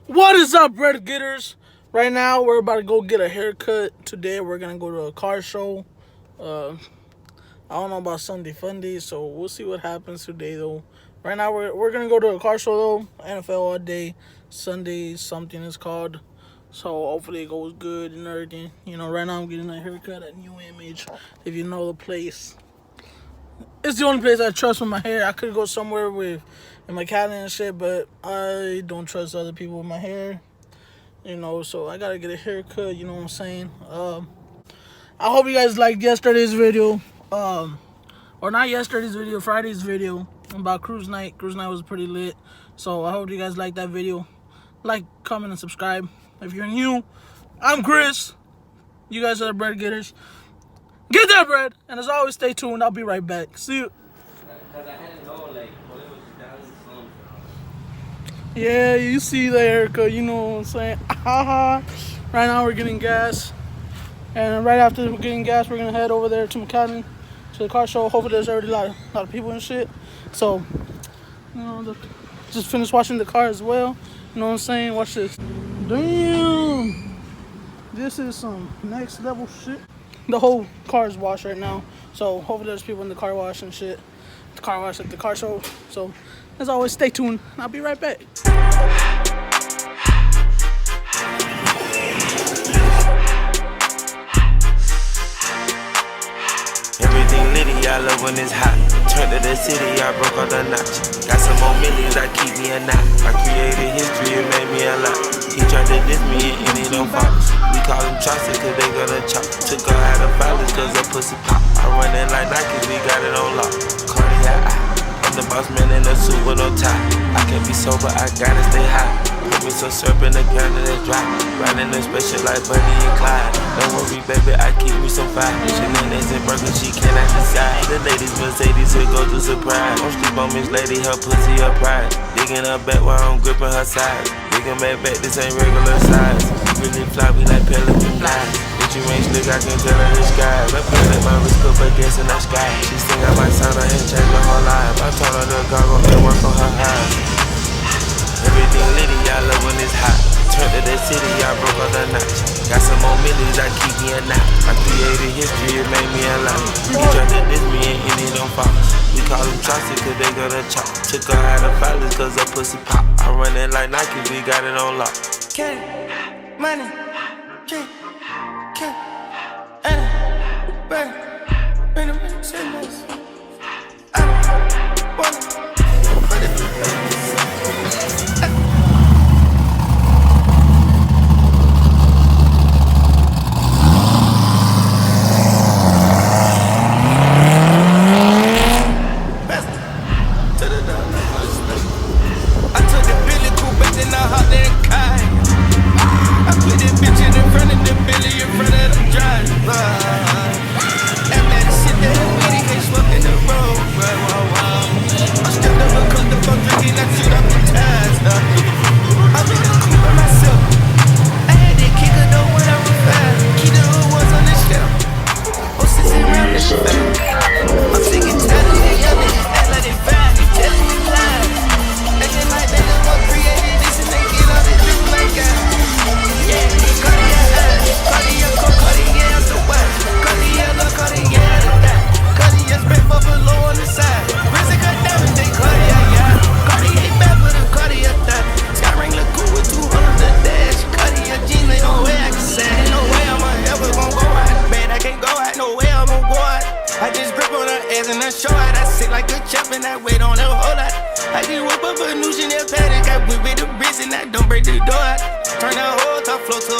What is up, bread getters? Right now, we're about to go get a haircut. Today, we're gonna go to a car show. I don't know about Sunday Funday, so we'll see what happens today, though. Right now, we're gonna go to a car show, though. NFL all day. Sunday something is called. So hopefully it goes good and everything. You know, right now I'm getting a haircut at New Image. If you know the place, it's the only place I trust with my hair. I could go somewhere with my cat and shit, but I don't trust other people with my hair. You know, so I gotta get a haircut. You know what I'm saying? I hope you guys liked yesterday's video. Or not yesterday's video, Friday's video about cruise night. Cruise night was pretty lit. So I hope you guys liked that video. Like, comment, and subscribe. If you're new, I'm Chris. You guys are the bread getters. Get that bread, and as always, stay tuned. I'll be right back. See you. Yeah, you see the haircut, you know what I'm saying? Right now we're getting gas. And right after we're getting gas, we're gonna head over there to McAllen, to the car show. Hopefully there's already a lot of people and shit. So, you know, just finished washing the car as well. You know what I'm saying? Watch this. Damn! This is some next level shit. The whole car is washed right now. So hopefully there's people in the car wash and shit. The car wash at the car show. So as always, stay tuned. I'll be right back. Everything litty, I love when it's hot. Turned to the city, I broke all the notch. Got some more millions, I keep me a knot. I created history, it made me a lot. He tried to diss me and he don't fox. We call him Chaucer cause they gonna chop. Took her out of violence cause her pussy pop. I run it like Nike, we got it on lock. Cardiac, I'm the boss man in a suit with no tie. I can't be sober, I gotta stay high. Put me some syrup in the can and it's dry. Riding the special like Bunny and Clyde. Don't worry, baby, I keep me some fire. Shenanigans and burgers, she cannot decide. The ladies Mercedes, here go to surprise. Don't sleep on Miss Lady, her pussy, her pride. Digging her back while I'm gripping her sides. Digging back, this ain't regular size. Really fly, we like pelican flies. If you ain't slick, I can tell her the skies. I feel like my wrist up against in the sky. She sing I might sign her and change her whole life. I told her to goggle and work on her eyes. Everything litty, I love when it's hot. Turned to the city, I broke all the notch. Got some more millions, I keep me a knot. I created history, it made me a lot. He tried to diss me and he don't fox. We call him Chaucer cause they gonna chop. Took her out of violence cause her pussy pop. I run it like Nike, we got it on lock. Candy, money, drink, candy, bread, bring them in, say nice. I don't want it, but if you Turn that whole top flow to